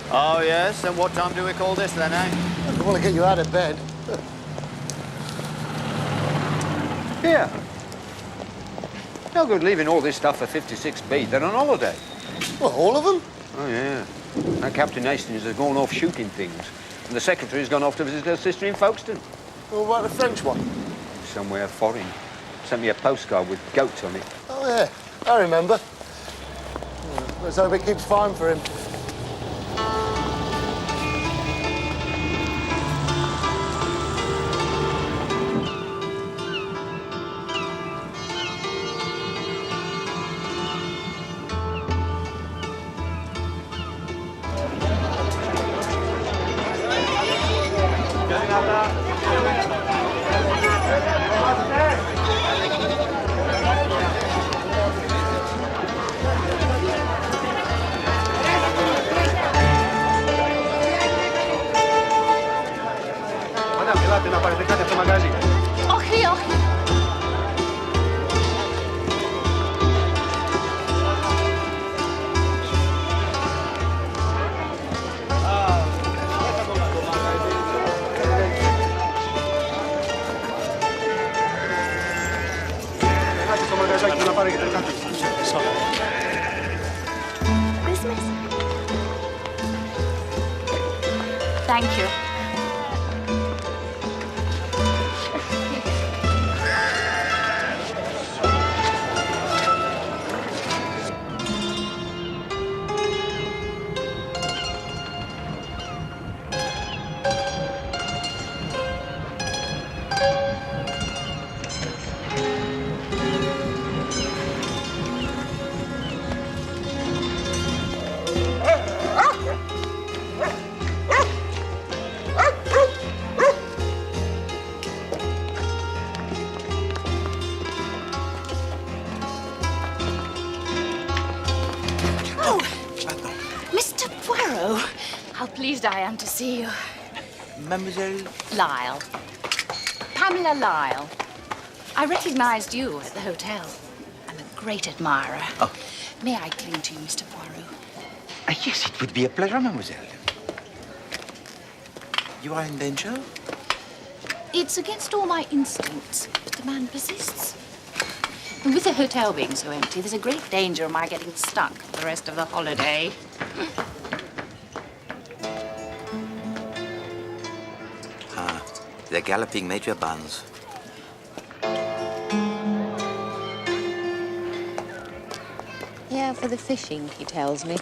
Oh, yes? And what time do we call this, then, eh? I want to get you out of bed. Here. No good leaving all this stuff for 56B. They're on holiday. Well, all of them? Oh, yeah. And Captain Hastings has gone off shooting things. And the secretary's gone off to visit her sister in Folkestone. What about the French one? Somewhere foreign. Sent me a postcard with goats on it. Oh, yeah. I remember. Let's hope it keeps fine for him. Thank you. I am to see you. Mademoiselle? Lyle. Pamela Lyle. I recognized you at the hotel. I'm a great admirer. Oh. May I cling to you, Mr. Poirot? Yes, it would be a pleasure, mademoiselle. You are in danger? It's against all my instincts, but the man persists. And with the hotel being so empty, there's a great danger of my getting stuck for the rest of the holiday. They're galloping Major Buns. Yeah, for the fishing, he tells me.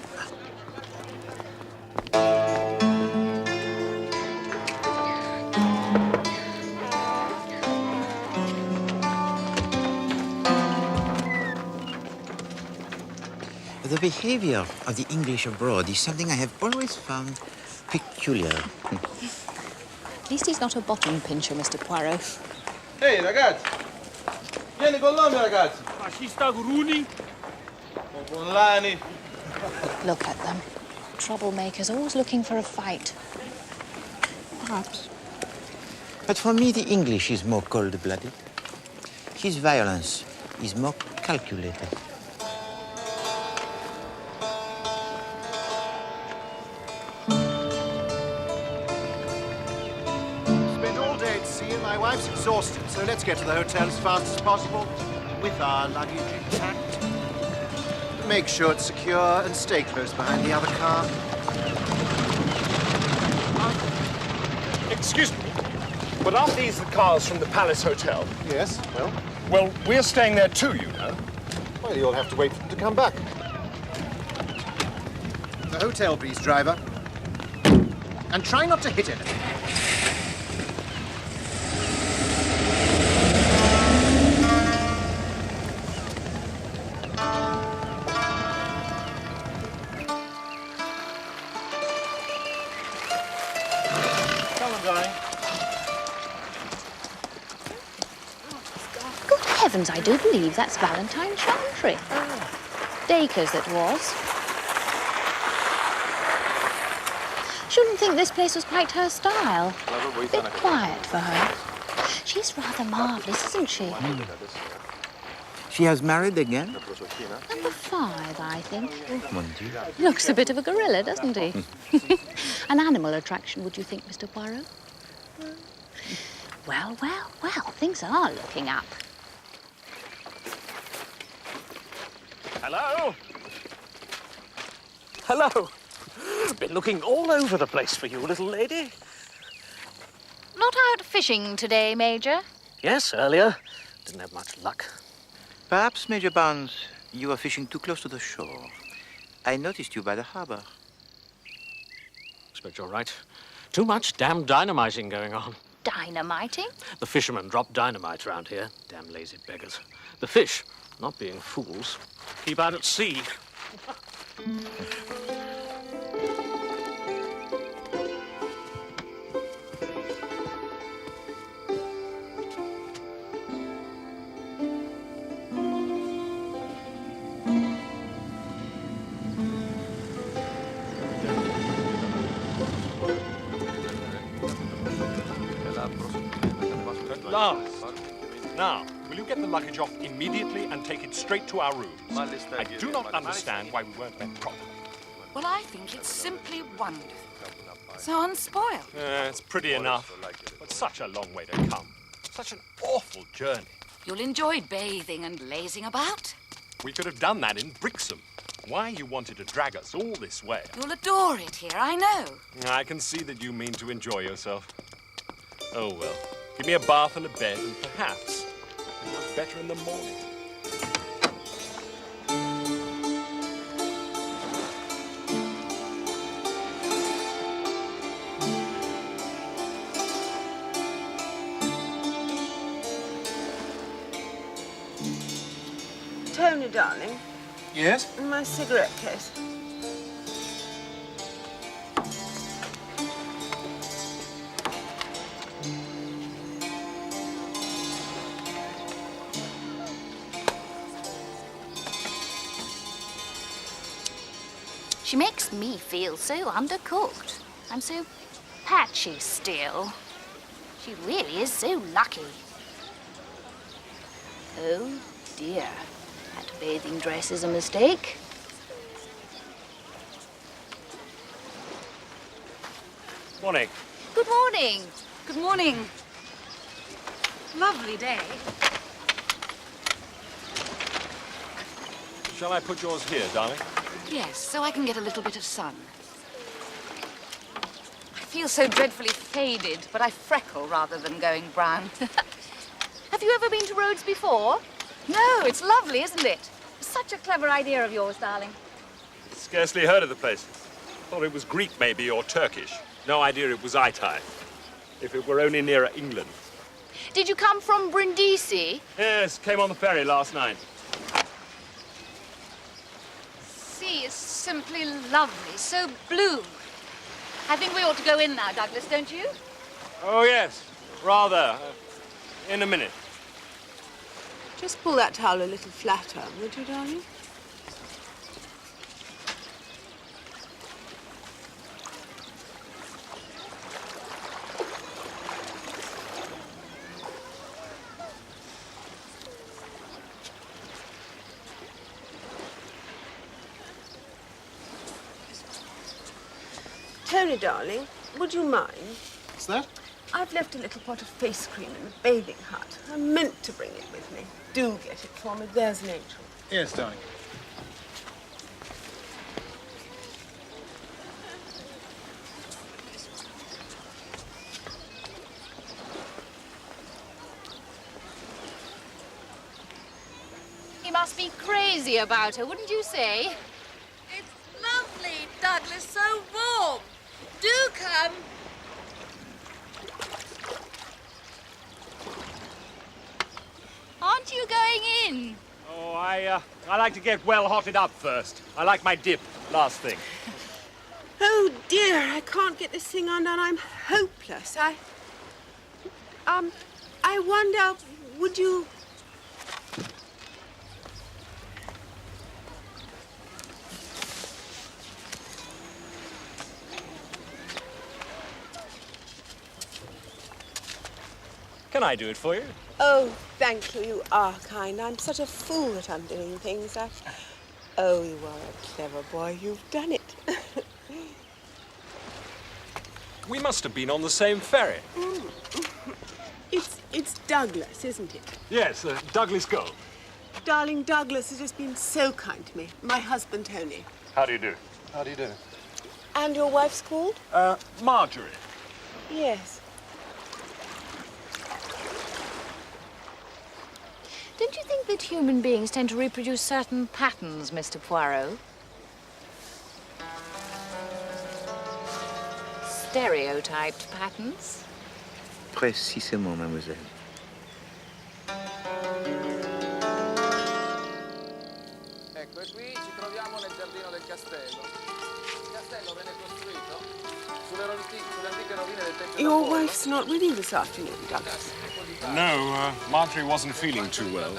The behavior of the English abroad is something I have always found peculiar. At least he's not a bottom pincher, Mr. Poirot. Ehi, ragazzi! Vieni con noi, ragazzi! Ma ci sta Gruni? Con Lani? Look at them. Troublemakers, always looking for a fight. Perhaps. But for me, the English is more cold-blooded. His violence is more calculated. My wife's exhausted, so let's get to the hotel as fast as possible with our luggage intact. Make sure it's secure and stay close behind the other car. Excuse me, but aren't these the cars from the Palace Hotel? Yes, well? Well, we're staying there too, you know. Well, you'll have to wait for them to come back. The hotel, please, driver. And try not to hit anything. Good heavens, I do believe that's Valentine Chantry. Dacres that was. Shouldn't think this place was quite her style. A bit quiet for her. She's rather marvellous, isn't she? She has married again? Number 5, I think. Mon Dieu. Looks a bit of a gorilla, doesn't he? An animal attraction, would you think, Mr. Poirot? Well, well, well, things are looking up. Hello? Hello. Been looking all over the place for you, little lady. Not out fishing today, Major? Yes, earlier. Didn't have much luck. Perhaps, Major Barnes, you are fishing too close to the shore. I noticed you by the harbor. Expect you're right. Too much damn dynamiting going on. Dynamiting? The fishermen drop dynamite around here. Damn lazy beggars. The fish, not being fools, keep out at sea. Last. Now, will you get the luggage off immediately and take it straight to our rooms? I do not understand why we weren't met properly. Well, I think it's simply wonderful. So unspoiled. It's pretty enough, but such a long way to come. Such an awful journey. You'll enjoy bathing and lazing about. We could have done that in Brixham. Why you wanted to drag us all this way? You'll adore it here, I know. I can see that you mean to enjoy yourself. Oh, well. Give me a bath and a bed, and perhaps it'll look better in the morning. Tony, darling. Yes? My cigarette case. She makes me feel so undercooked. I'm so patchy still. She really is so lucky. Oh, dear. That bathing dress is a mistake. Morning. Good morning. Good morning. Lovely day. Shall I put yours here, darling? Yes, so I can get a little bit of sun. I feel so dreadfully faded, but I freckle rather than going brown. Have you ever been to Rhodes before? No, it's lovely, isn't it? Such a clever idea of yours, darling. Scarcely heard of the place. Thought it was Greek, maybe, or Turkish. No idea it was Itai. If it were only nearer England. Did you come from Brindisi? Yes, came on the ferry last night. Sea is simply lovely, so blue. I think we ought to go in now, Douglas, don't you? Oh, yes. Rather. In a minute. Just pull that towel a little flatter, would you, darling? Tony, darling, would you mind? What's that? I've left a little pot of face cream in the bathing hut. I meant to bring it with me. Do get it for me. There's an angel. Yes, darling. He must be crazy about her, wouldn't you say? It's lovely, Douglas, so warm. Do come. Aren't you going in? Oh, I like to get well hotted up first. I like my dip, last thing. Oh, dear, I can't get this thing undone. I'm hopeless. I wonder, would you... Can I do it for you? Oh, thank you. You are kind. I'm such a fool that I'm doing things that... Oh, you are a clever boy. You've done it. We must have been on the same ferry. It's Douglas, isn't it? Yes, Douglas Gold. Darling, Douglas has just been so kind to me. My husband, Tony. How do you do? How do you do? And your wife's called? Marjorie. Yes. Don't you think that human beings tend to reproduce certain patterns, Mr. Poirot? Stereotyped patterns? Précisément, mademoiselle. Ecco, e qui ci troviamo nel giardino del castello. Il castello venne costruito sulle antiche rovine del Tempio Your d'Apollo. wife's not with you this afternoon, Douglas. No, Marjorie wasn't feeling too well.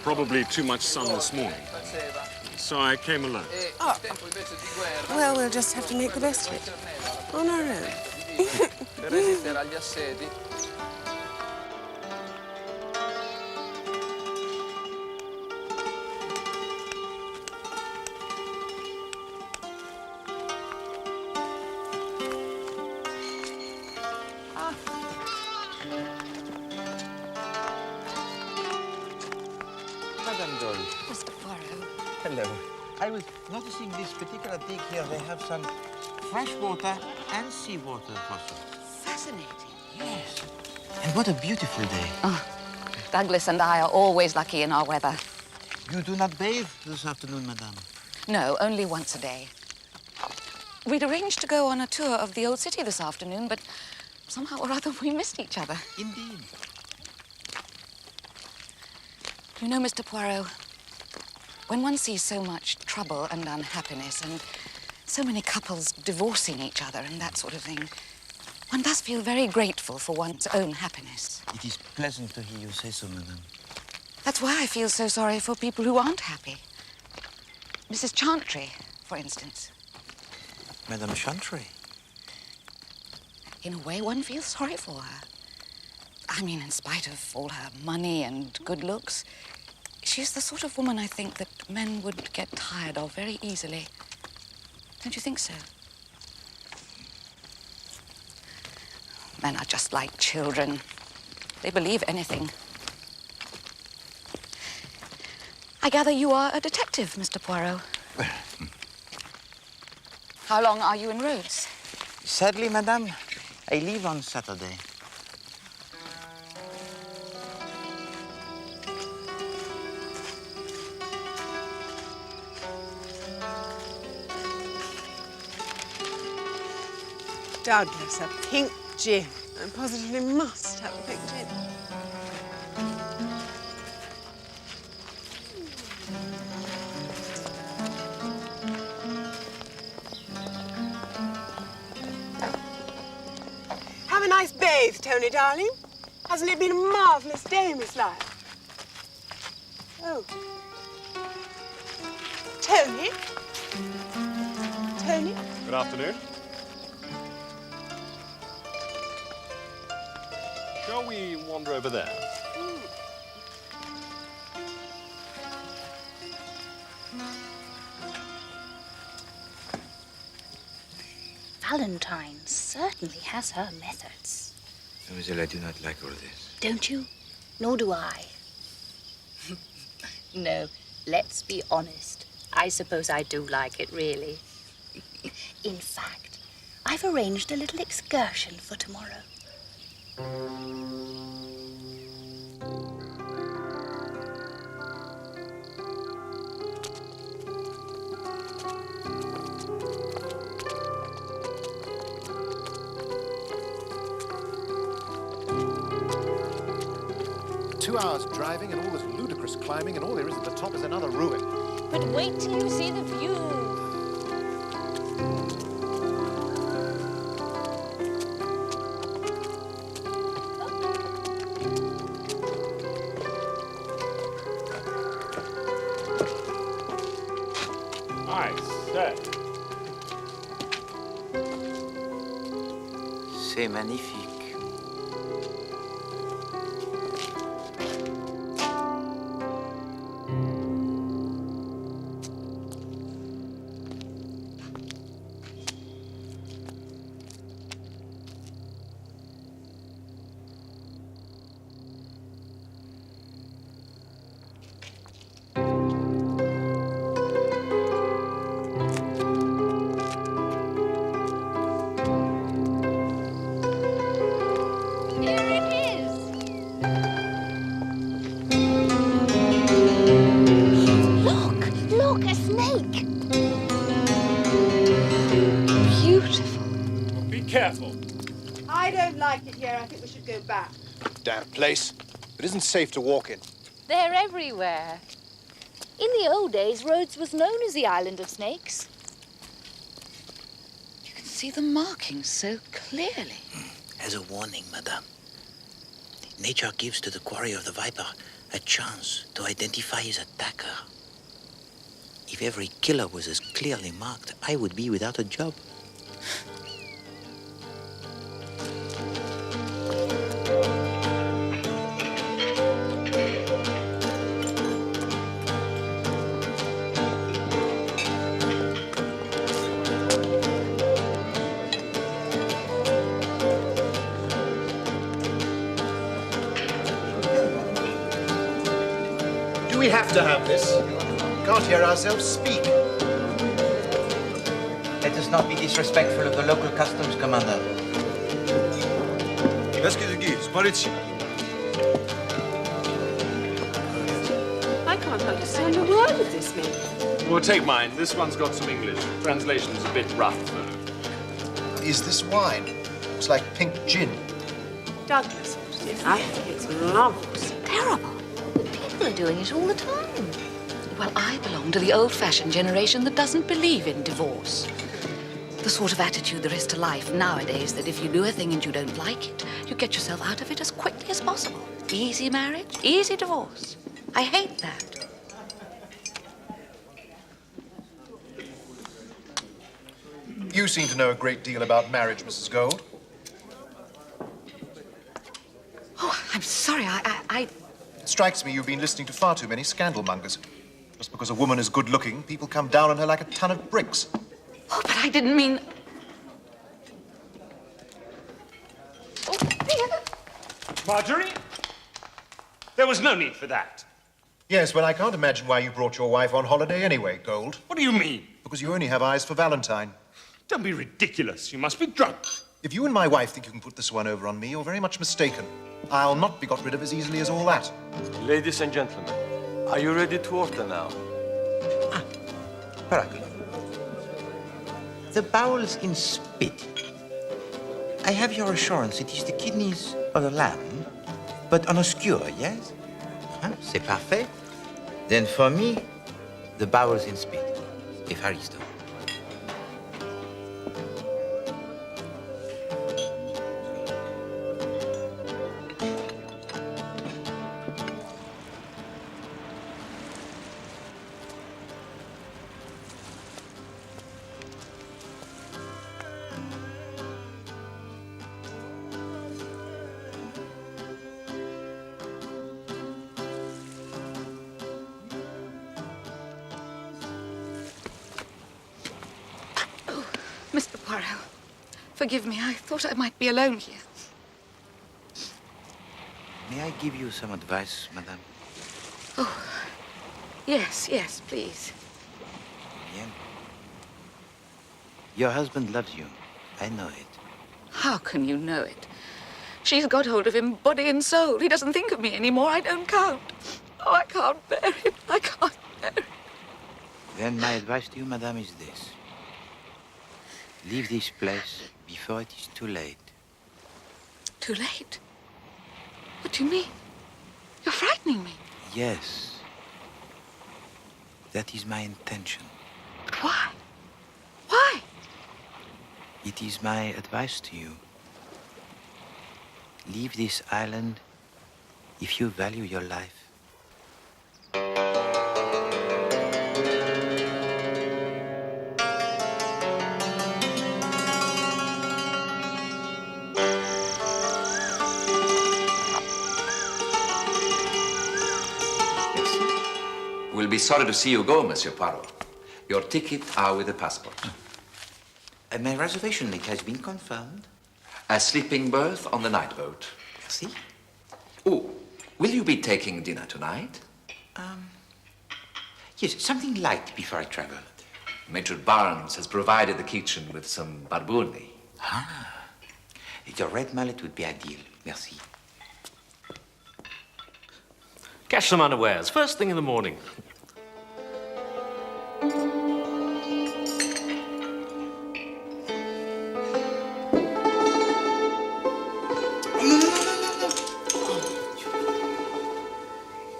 Probably too much sun this morning. So I came alone. Oh. Well, we'll just have to make the best of it. On our own. Per resistere agli assedi. Madame Doyle. Mr. Poirot. Hello. I was noticing this particular dig here. They have some fresh water and seawater fossils. Fascinating. Yes. And what a beautiful day. Oh, Douglas and I are always lucky in our weather. You do not bathe this afternoon, madame? No, only once a day. We'd arranged to go on a tour of the old city this afternoon, but somehow or other we missed each other. Indeed. You know, Mr. Poirot, when one sees so much trouble and unhappiness and so many couples divorcing each other and that sort of thing, one does feel very grateful for one's own happiness. It is pleasant to hear you say so, madame. That's why I feel so sorry for people who aren't happy. Mrs. Chantry, for instance. Madame Chantry? In a way, one feels sorry for her. I mean, in spite of all her money and good looks, she's the sort of woman I think that men would get tired of very easily. Don't you think so? Men are just like children. They believe anything. I gather you are a detective, Mr. Poirot. How long are you in Rhodes? Sadly, madame, I leave on Saturday. Douglas, a pink gin. I positively must have a pink gin. Have a nice bathe, Tony, darling. Hasn't it been a marvellous day in this life? Oh. Tony? Tony? Good afternoon. Shall we wander over there? Valentine certainly has her methods. Mademoiselle, I do not like all this. Don't you? Nor do I. No, let's be honest. I suppose I do like it, really. In fact, I've arranged a little excursion for tomorrow. Two hours driving and all this ludicrous climbing, and all there is at the top is another ruin. But wait till you see the view. I say. C'est magnifique. I don't like it here. I think we should go back. Damn place. It isn't safe to walk in. They're everywhere. In the old days, Rhodes was known as the island of snakes. You can see the markings so clearly. As a warning, madame. Nature gives to the quarry of the viper a chance to identify his attacker. If every killer was as clearly marked, I would be without a job. Do we have to have this? Can't hear ourselves speak. Let us not be disrespectful of the local customs, Commander. I can't understand a word of this, mate. Well, take mine. This one's got some English. Translation's a bit rough, though. Is this wine? Looks like pink gin. Douglas, I think it's marvellous. Terrible. People are doing it all the time. Well, I belong to the old-fashioned generation that doesn't believe in divorce. The sort of attitude there is to life nowadays that if you do a thing and you don't like it, you get yourself out of it as quickly as possible. Easy marriage, easy divorce. I hate that. You seem to know a great deal about marriage, Mrs. Gold. Oh, I'm sorry, I... It strikes me you've been listening to far too many scandal mongers. Just because a woman is good looking, people come down on her like a ton of bricks. Oh, but I didn't mean... Marjorie? There was no need for that. Yes, well, I can't imagine why you brought your wife on holiday anyway, Gold. What do you mean? Because you only have eyes for Valentine. Don't be ridiculous. You must be drunk. If you and my wife think you can put this one over on me, you're very much mistaken. I'll not be got rid of as easily as all that. Ladies and gentlemen, are you ready to order now? Paracle. The bowels in spit. I have your assurance it is the kidneys of the lamb, but on a skewer, yes? C'est parfait. Then for me, the bowels in spit. Evaristo. Mr. Poirot, forgive me. I thought I might be alone here. May I give you some advice, madame? Oh, yes, yes, please. Bien. Your husband loves you. I know it. How can you know it? She's got hold of him body and soul. He doesn't think of me anymore. I don't count. Oh, I can't bear it. I can't bear it. Then my advice to you, madame, is this. Leave this place before it is too late. Too late? What do you mean? You're frightening me. Yes. That is my intention. But why? Why? It is my advice to you. Leave this island if you value your life. We'll be sorry to see you go, Monsieur Poirot. Your ticket are with the passport. My reservation, it has been confirmed. A sleeping berth on the night boat. Merci. Oh, will you be taking dinner tonight? Yes, something light before I travel. Major Barnes has provided the kitchen with some barbourni. Ah. The red mallet would be ideal. Merci. Catch them unawares, first thing in the morning.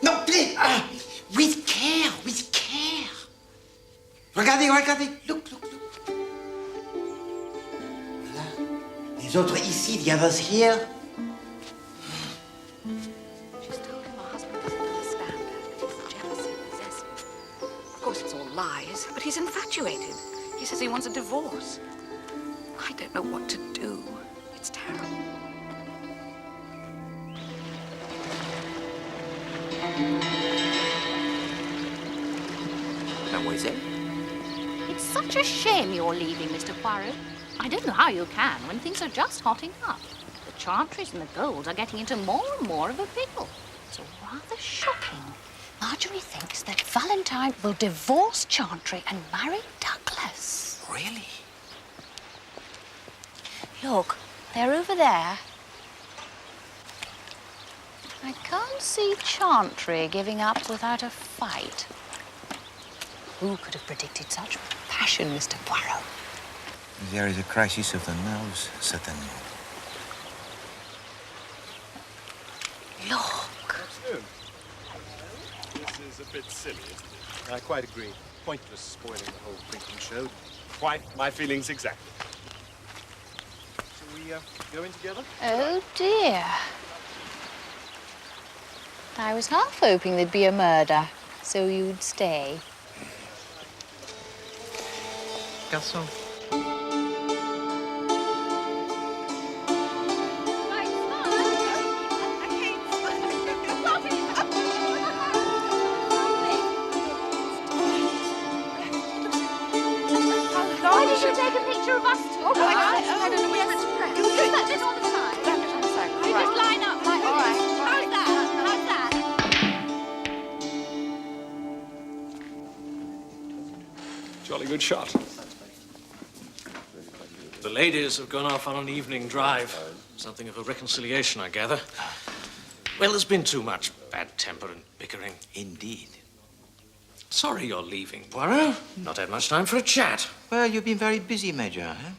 No, please! With care, with care. Regardez, regardez. Look, look, look. Voilà. Les autres ici, the others here. She's told him her husband doesn't understand her, that he's jealous and possessive. Of course, it's all lies, but he's infatuated. He says he wants a divorce. I don't know what to do. It's terrible. Mademoiselle? It's such a shame you're leaving, Mr. Poirot. I don't know how you can when things are just hotting up. The Chantries and the Golds are getting into more and more of a pickle. It's rather shocking. Marjorie thinks that Valentine will divorce Chantry and marry Douglas. Really? Look, they're over there. I can't see Chantry giving up without a fight. Who could have predicted such passion, Mr. Poirot? There is a crisis of the nerves, certainly. Look. This is a bit silly, isn't it? I quite agree. Pointless spoiling the whole drinking show. Quite my feelings exactly. Shall we go in together? Oh, dear. I was half hoping there'd be a murder, so you'd stay. Garçon. Why did you take a picture of us two? I don't know where to press. Just that bit on the side. That bit on the side. You just line up like All right. How's that? How's that? Jolly good shot. The ladies have gone off on an evening drive. Something of a reconciliation, I gather. Well, there's been too much bad temper and bickering. Indeed. Sorry you're leaving, Poirot. Not had much time for a chat. Well, you've been very busy, Major, huh?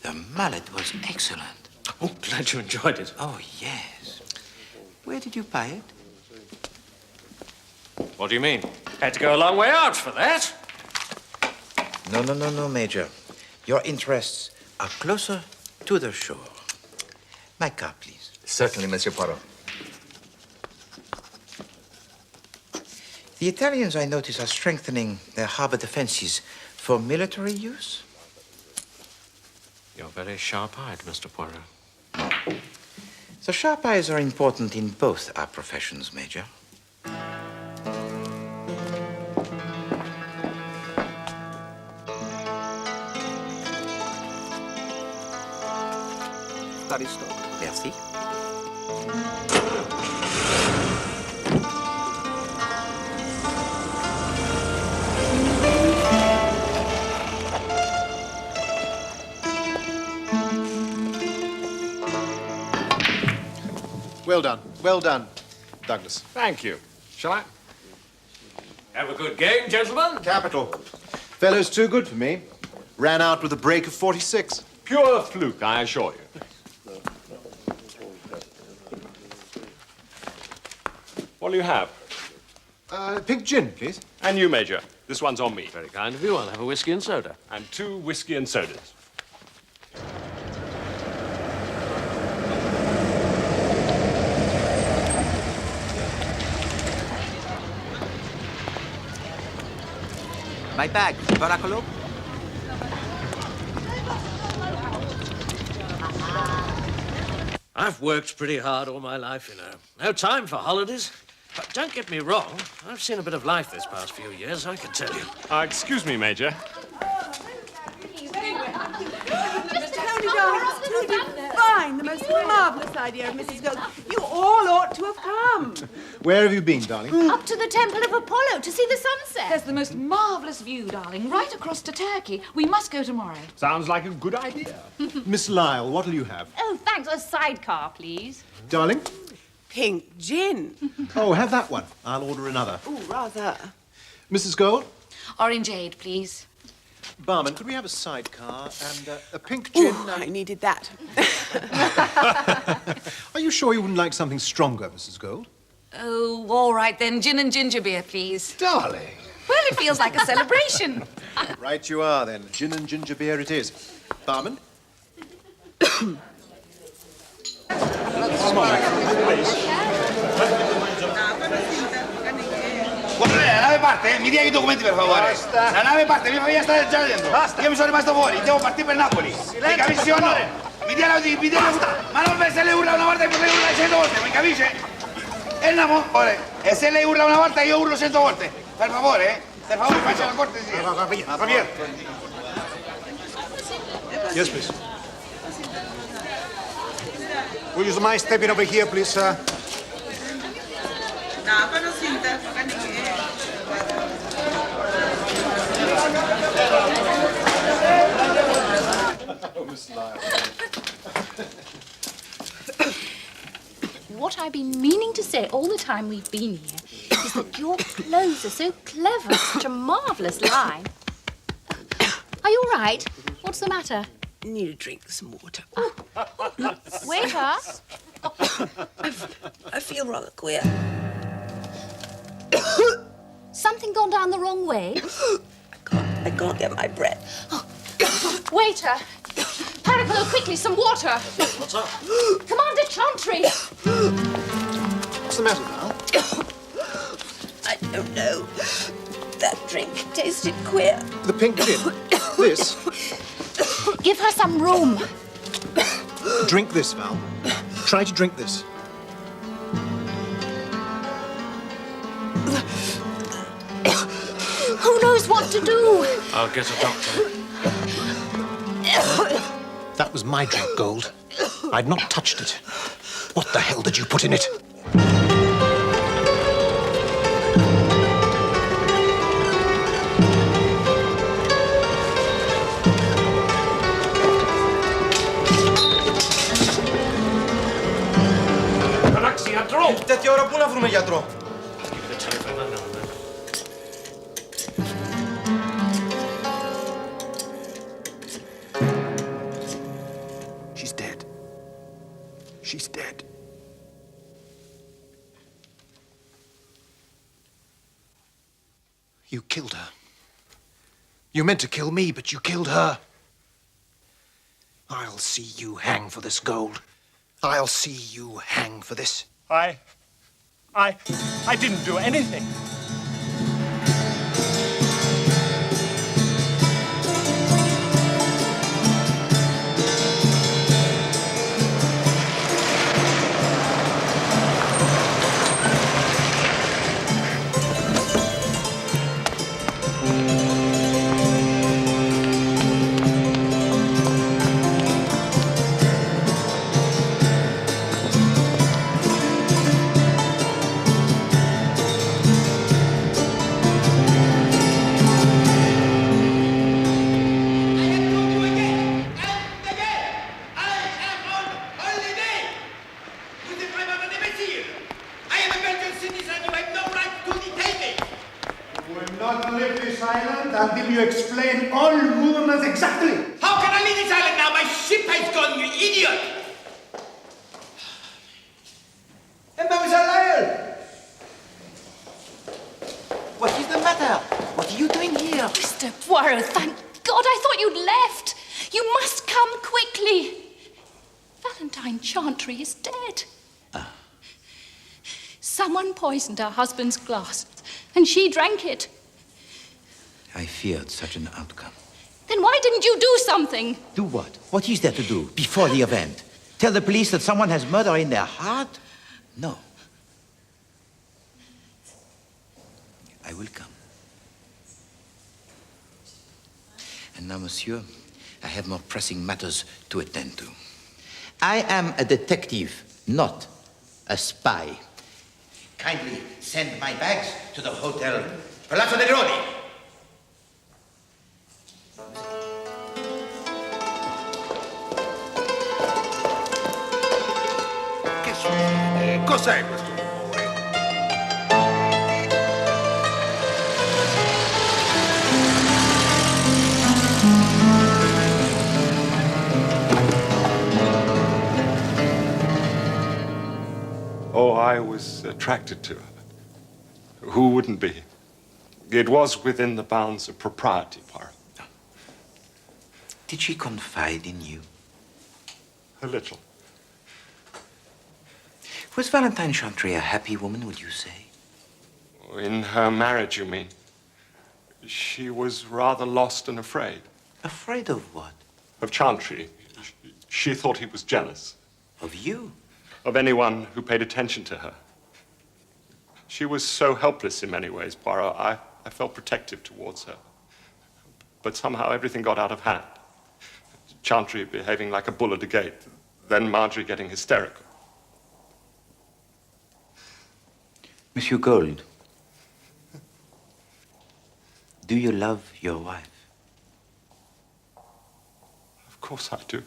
The mallet was excellent. Oh, glad you enjoyed it. Oh, yes. Where did you buy it? What do you mean? Had to go a long way out for that. No, Major. Your interests are closer to the shore. My car, please. Certainly, Monsieur Poirot. The Italians, I notice, are strengthening their harbor defenses for military use. You're very sharp-eyed, Mr. Poirot. The sharp eyes are important in both our professions, Major. Merci. Well done, Douglas. Thank you. Shall I? Have a good game, gentlemen. Capital. Fellow's too good for me. Ran out with a break of 46. Pure fluke, I assure you. What'll you have? Pink gin, please. And you, Major. This one's on me. Very kind of you. I'll have a whiskey and soda. And 2 whiskey and sodas. My bag, Baracolo. I've worked pretty hard all my life, you know. No time for holidays. But don't get me wrong, I've seen a bit of life this past few years, I can tell you. Excuse me, Major. Fine, the most marvellous idea of Mrs. Gold. You all ought to have come. Where have you been, darling? Up to the Temple of Apollo to see the sunset. There's the most marvellous view, darling, right across to Turkey. We must go tomorrow. Sounds like a good idea. Miss Lyle, what'll you have? Oh, thanks. A sidecar, please. Darling? Pink gin. Oh, have that one. I'll order another. Oh, rather. Mrs. Gold? Orangeade, please. Barman, could we have a sidecar and a pink gin? Ooh, I needed that. Are you sure you wouldn't like something stronger, Mrs. Gold? Oh, all right then. Gin and ginger beer, please. Darling. Well, it feels like a celebration. Right you are, then. Gin and ginger beer it is. Barman? Guardate, la nave parte, mi dia i documenti per favore. Basta. La nave parte, mia famiglia sta già dentro. Basta. Io mi sono rimasto fuori, devo partire per Napoli. Silenzio, mi capisci o no? Mi dia ma non se lei urla una volta e poi lei urla 100 volte, mi capisce? E andiamo, e se lei urla una volta io urlo 100 volte. Per favore, faccia la cortesia. Javier. Yes, please. Would you mind stepping over here, please, sir? What I've been meaning to say all the time we've been here is that your clothes are so clever, such a marvellous line. Are you all right? What's the matter? Need a drink, some water. Waiter? I feel rather queer. Something gone down the wrong way? I can't get my breath. Waiter! Paracolo, quickly, some water! What's up? Commander Chantry! What's the matter, Val? I don't know. That drink tasted queer. The pink gin. This. Give her some room. Drink this, Val. Try to drink this. Who knows what to do? I'll get a doctor. That was my drink, Gold. I'd not touched it. What the hell did you put in it? Τέτοια ώρα πού να βρούμε γιατρό? She's dead. She's dead. You killed her. You meant to kill me, but you killed her. I'll see you hang for this, Gold. I'll see you hang for this. I didn't do anything. Until you explain all movements exactly. How can I leave this island now? My ship has gone, you idiot! What is the matter? What are you doing here? Mr. Poirot, thank God, I thought you'd left. You must come quickly. Valentine Chantry is dead. Someone poisoned her husband's glass, and she drank it. I feared such an outcome. Then why didn't you do something? Do what? What is there to do before the event? Tell the police that someone has murder in their heart? No. I will come. And now, monsieur, I have more pressing matters to attend to. I am a detective, not a spy. Kindly send my bags to the Hotel Palazzo dei Rodi. Che succede? Cos'è questo rumore? Oh, I was attracted to her. Who wouldn't be? It was within the bounds of propriety, Poirot. Did she confide in you? A little. Was Valentine Chantry a happy woman, would you say? In her marriage, you mean? She was rather lost and afraid. Afraid of what? Of Chantry. She thought he was jealous. Of you? Of anyone who paid attention to her. She was so helpless in many ways, Poirot. I felt protective towards her. But somehow everything got out of hand. Chantry behaving like a bull at a gate, then Marjorie getting hysterical. Monsieur Gold, do you love your wife? Of course I do.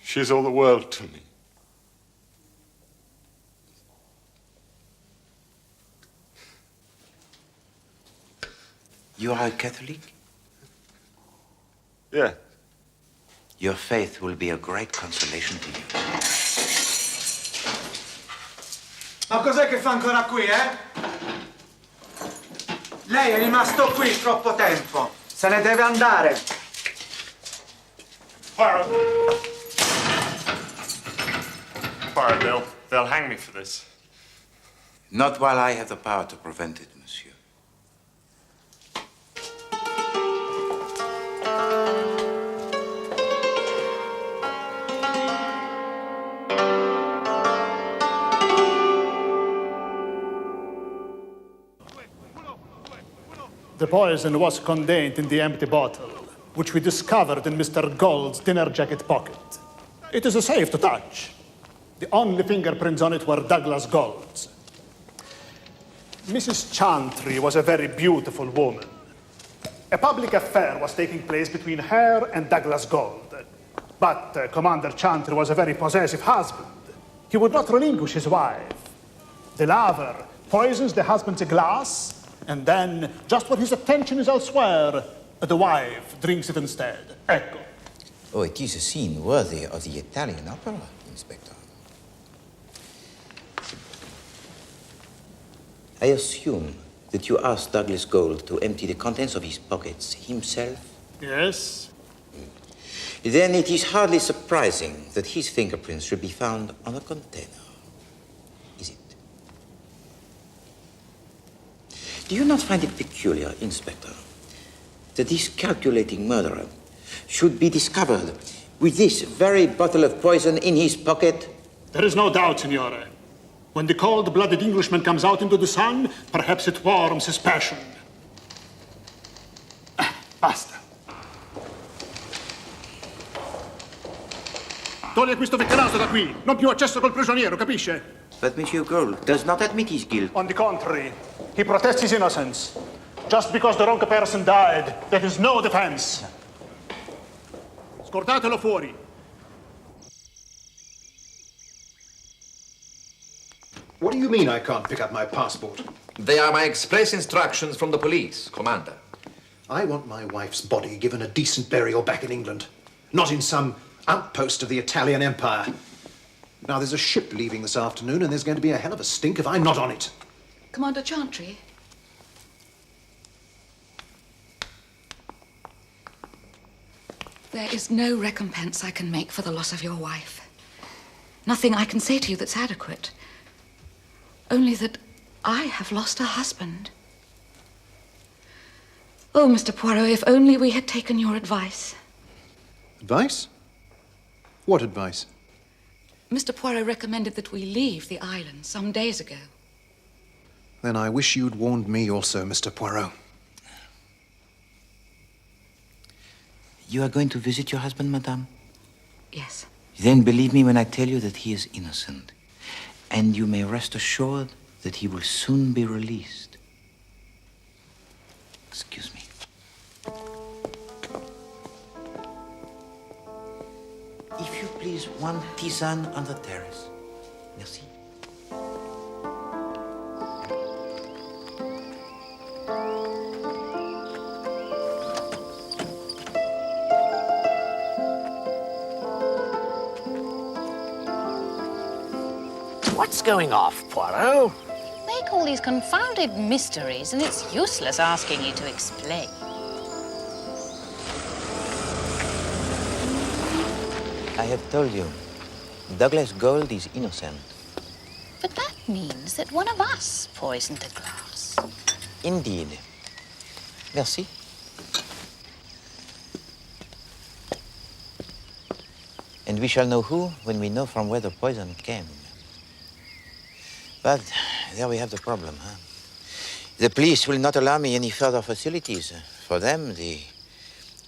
She's all the world to me. You are a Catholic? Yeah. Your faith will be a great consolation to you. Ma cos'è che fa ancora qui, eh? Lei è rimasto qui troppo tempo. Se ne deve andare. Poirot, they'll hang me for this. Not while I have the power to prevent it, monsieur. The poison was contained in the empty bottle, which we discovered in Mr. Gold's dinner jacket pocket. It is safe to touch. The only fingerprints on it were Douglas Gold's. Mrs. Chantry was a very beautiful woman. A public affair was taking place between her and Douglas Gold. But Commander Chantry was a very possessive husband. He would not relinquish his wife. The lover poisons the husband's glass, and then, just when his attention is elsewhere, the wife drinks it instead. Ecco. Oh, it is a scene worthy of the Italian opera, Inspector. I assume that you asked Douglas Gold to empty the contents of his pockets himself? Yes. Then it is hardly surprising that his fingerprints should be found on a container. Is it? Do you not find it peculiar, Inspector, that this calculating murderer should be discovered with this very bottle of poison in his pocket? There is no doubt, Signore. When the cold-blooded Englishman comes out into the sun, perhaps it warms his passion. Basta. Toglie questo veccheraso da qui. Non più accesso col prigioniero, capisce? But Monsieur Gold does not admit his guilt. On the contrary, he protests his innocence. Just because the wrong person died, that is no defense. Scordatelo fuori. What do you mean I can't pick up my passport? They are my express instructions from the police, Commander. I want my wife's body given a decent burial back in England, not in some outpost of the Italian Empire. Now, there's a ship leaving this afternoon, and there's going to be a hell of a stink if I'm not on it. Commander Chantry? There is no recompense I can make for the loss of your wife. Nothing I can say to you that's adequate. Only that I have lost a husband. Oh, Mr. Poirot, if only we had taken your advice. Advice? What advice? Mr. Poirot recommended that we leave the island some days ago. Then I wish you'd warned me also, Mr. Poirot. You are going to visit your husband, madame? Yes. Then believe me when I tell you that he is innocent. And you may rest assured that he will soon be released. Excuse me. If you please, one tisane on the terrace. Merci. What's going off, Poirot? Make all these confounded mysteries, and it's useless asking you to explain. I have told you, Douglas Gold is innocent. But that means that one of us poisoned the glass. Indeed. Merci. And we shall know who when we know from where the poison came. But there we have the problem, huh? The police will not allow me any further facilities. For them, the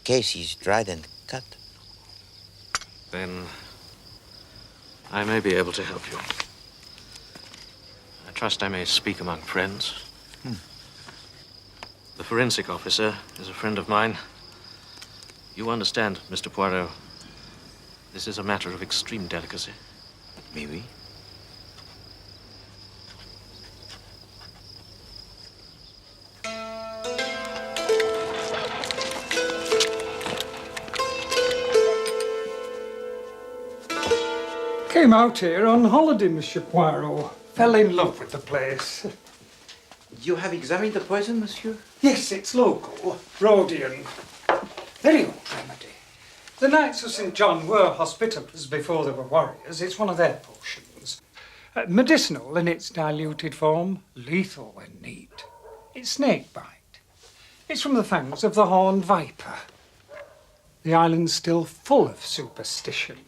case is dried and cut. Then I may be able to help you. I trust I may speak among friends. The forensic officer is a friend of mine. You understand, Mr. Poirot, this is a matter of extreme delicacy. Maybe. Came out here on holiday, Monsieur Poirot. Fell in love with the place. You have examined the poison, monsieur? Yes, it's local. Rhodian. Very old remedy. The Knights of St. John were hospitallers before they were warriors. It's one of their potions. Medicinal in its diluted form, lethal when neat. It's snake bite. It's from the fangs of the horned viper. The island's still full of superstition.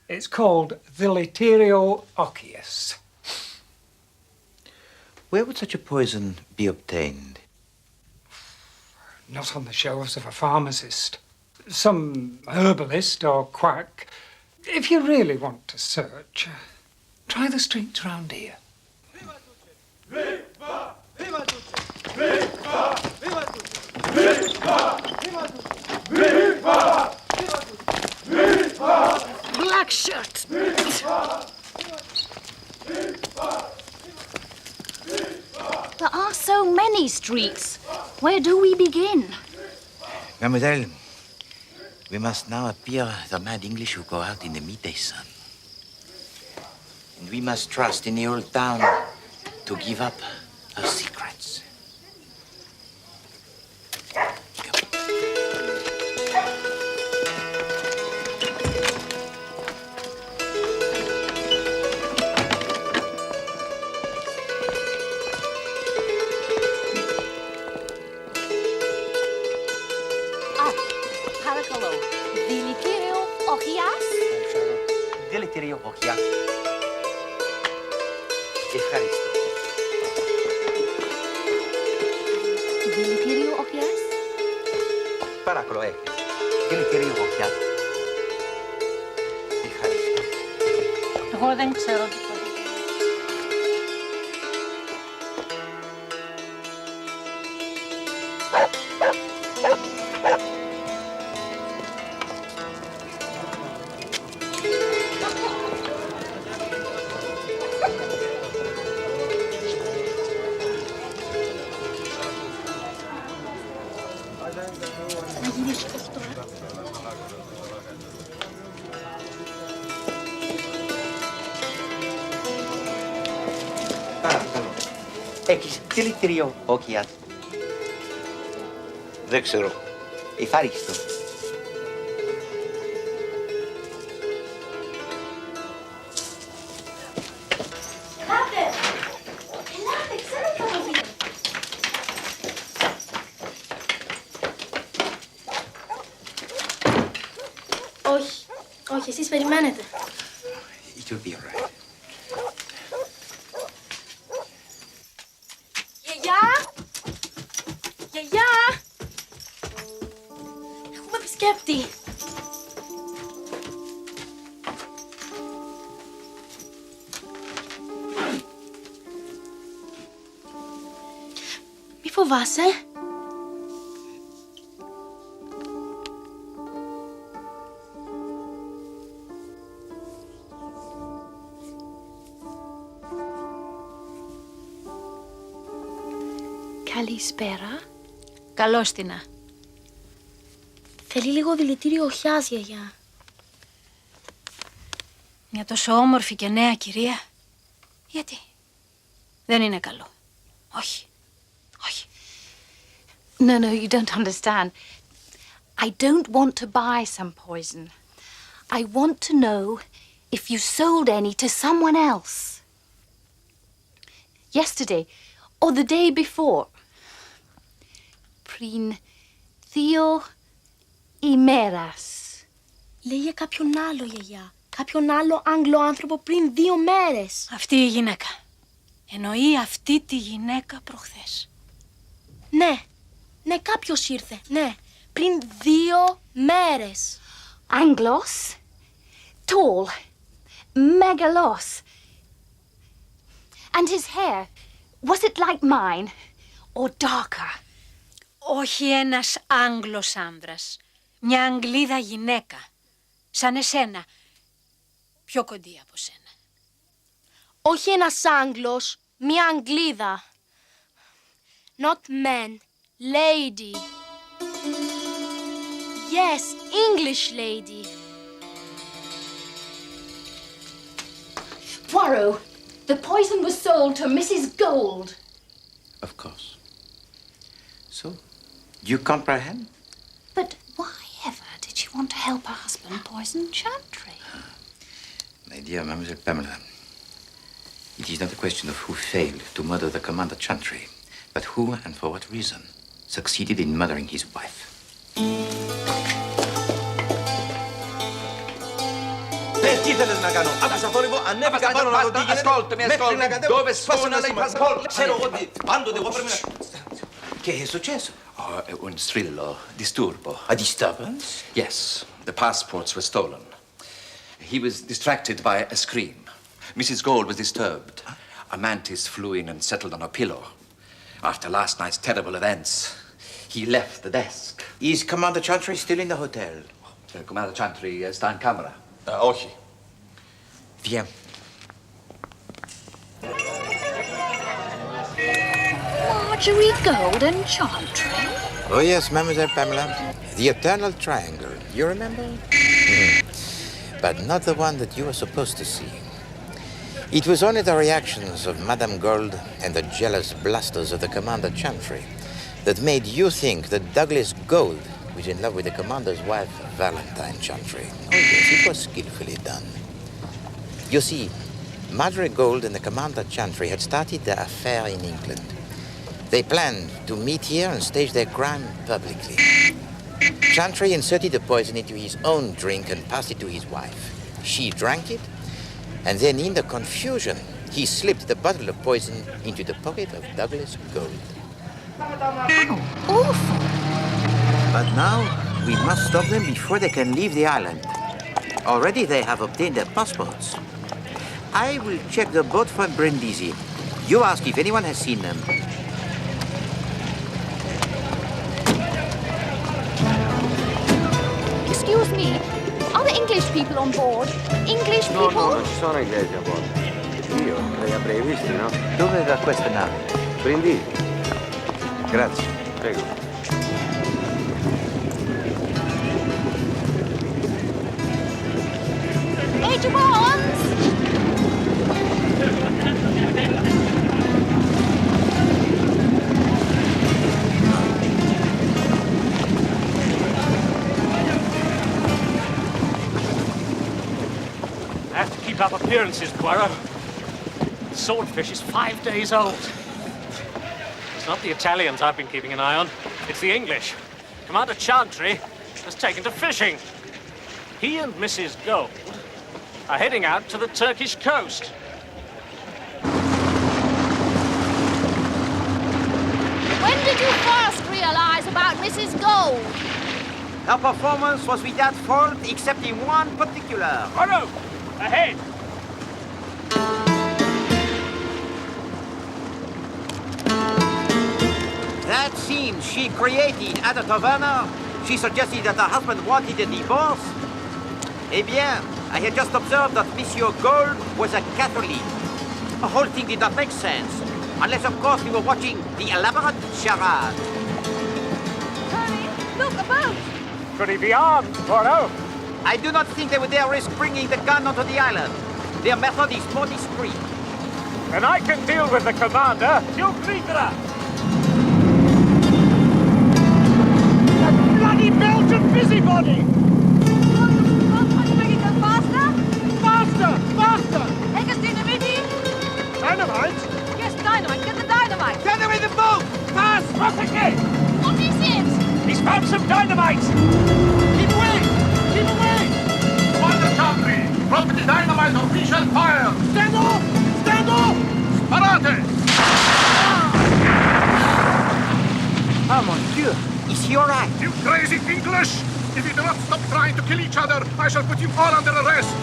It's called the Literio Occhius. Where would such a poison be obtained? Not on the shelves of a pharmacist. Some herbalist or quack. If you really want to search, try the streets round here. Viva Viva! Viva Viva! Viva! Viva! Viva! Black shirt! There are so many streets. Where do we begin? Mademoiselle, we must now appear the mad English who go out in the midday sun. And we must trust in the old town to give up her secrets. Deleterio Occhias. Ευχαριστώ. Deleterio Occhias? Παρακαλώ, έχεις. Deleterio Occhias. Ευχαριστώ. Εγώ δεν ξέρω τι. Έχεις δηλητήριο Occhias? Δεν ξέρω. Ευχαριστώ. Όχι, όχι, εσείς περιμένετε. It will be all right. Γιαγιά! Γιαγιά! Έχουμε επισκέπτη. Μη φοβάσαι. Καλησπέρα. Καλώς τινα. Θέλει λίγο δηλητήριο οχιάς, γιαγιά. Μια τόσο όμορφη και νέα κυρία. Γιατί? Δεν είναι καλό. Όχι. Όχι. No, you don't understand. I don't want to buy some poison. I want to know if you sold any to someone else. Yesterday, or the day before. Πριν 2 ημέρας. Λέει για κάποιον άλλο, γιαγιά. Κάποιον άλλο Άγγλο άνθρωπο πριν 2 μέρες. Αυτή η γυναίκα. Εννοεί αυτή τη γυναίκα προχθές. Ναι, κάποιος ήρθε. Ναι, πριν 2 μέρες. Άγγλος. Tall. Megalos. And his hair, was it like mine or darker? Όχι ένας Άγγλος άνδρας. Μια Αγγλίδα γυναίκα. Σαν εσένα. Πιο κοντή από σένα. Όχι ένας Άγγλος, μια Αγγλίδα. Not man, lady. Yes, English lady. Poirot, the poison was sold to Mrs. Gold. Of course. So, you comprehend? But why ever did she want to help her husband poison Chantry? My dear Mademoiselle Pamela, it is not a question of who failed to murder the Commander Chantry, but who and for what reason succeeded in murdering his wife. Τι θέλεις να κάνω? Άκουσα θόρυβο, ανέβηκα πάνω να δω τι γίνεται. Ascoltami. Dove sfona lei passaporto? Ξέρω εγώ τι. Πάντοτε εγώ πρέπει να... Che è successo? Oh, un strillo, disturbo. A disturbance? Yes, the passports were stolen. He was distracted by a scream. Mrs. Gold was disturbed. A mantis flew in and settled on her pillow. After last night's terrible events, he left the desk. Is Commander Chantry still in the hotel? Commander Chantry sta in camera. Όχι. Viens. Marjorie Gold and Chantry? Oh yes, Mademoiselle Pamela. The eternal triangle. You remember? But not the one that you were supposed to see. It was only the reactions of Madame Gold and the jealous blusters of the Commander Chantry that made you think that Douglas Gold was in love with the Commander's wife, Valentine Chantry. Oh yes, it was skillfully done. You see, Marjorie Gold and the Commander Chantry had started their affair in England. They planned to meet here and stage their crime publicly. Chantry inserted the poison into his own drink and passed it to his wife. She drank it, and then in the confusion, he slipped the bottle of poison into the pocket of Douglas Gold. Awful. But now, we must stop them before they can leave the island. Already they have obtained their passports. I will check the boat from Brindisi. You ask if anyone has seen them. Excuse me, are there English people on board? English people? No, non ci sono inglesi a bordo. Io li avrei visti, no? Dove va questa nave? Brindisi. Grazie. Prego. Edgewands! I have to keep up appearances, Poirot. The swordfish is 5 days old. It's not the Italians I've been keeping an eye on. It's the English. Commander Chantry has taken to fishing. He and Mrs. Gold are heading out to the Turkish coast. did you first realize about Mrs. Gold? Her performance was without fault, except in one particular. Bono! Ahead! That scene she created at the taverna, she suggested that her husband wanted a divorce. Eh bien, I had just observed that Monsieur Gold was a Catholic. The whole thing did not make sense, unless, of course, we were watching the elaborate charade. Tony, look, a boat! Could he be armed, Bono? I do not think they would dare risk bringing the gun onto the island. Their method is more discreet. And I can deal with the commander. You Gritra! That bloody Belgian busybody! Can't you make it go faster? Faster! Faster! Take us dynamite! Dynamite? Yes, dynamite. Get the dynamite. Get away the boat! Fast! What's again? What is it? He's found some dynamite! Keep away! Keep away! Commander Chantry, drop the dynamite or we shall fire! Stand off! Stand off! Sparate! Oh, mon Dieu! Is he all right? You crazy English! If you do not stop trying to kill each other, I shall put you all under arrest!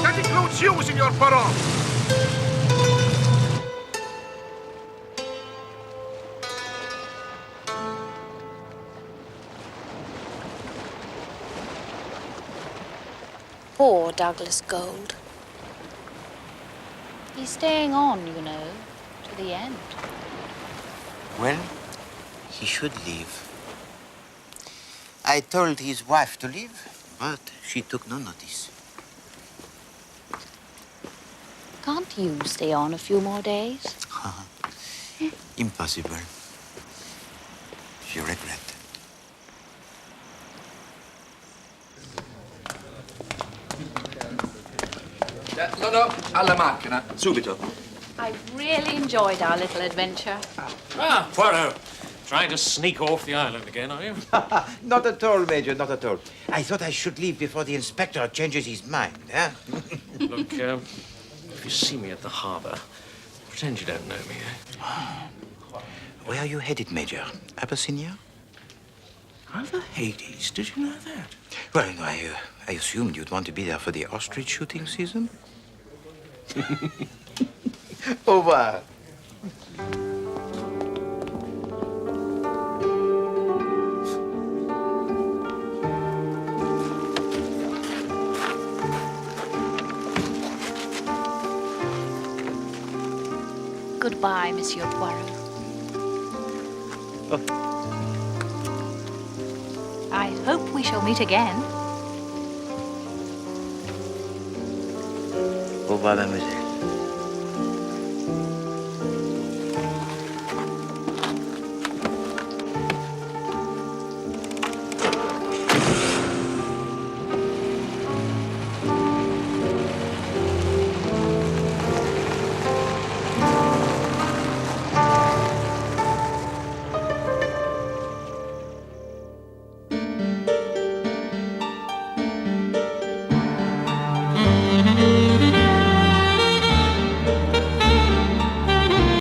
That includes you, Signor Poirot! Poor Douglas Gold. He's staying on, you know, to the end. Well, he should leave. I told his wife to leave, but she took no notice. Can't you stay on a few more days? Impossible. Je regrette. No, alla macchina, subito. I really enjoyed our little adventure. Ah, Poirot. Trying to sneak off the island again, are you? Not at all, Major, not at all. I thought I should leave before the inspector changes his mind, eh? Look, if you see me at the harbour, pretend you don't know me, eh? Where are you headed, Major? Abyssinia? Over Hades, did you know that? Well, no, I assumed you'd want to be there for the ostrich shooting season. Au revoir. Goodbye, Monsieur Poirot. I hope we shall meet again. Au revoir, mademoiselle.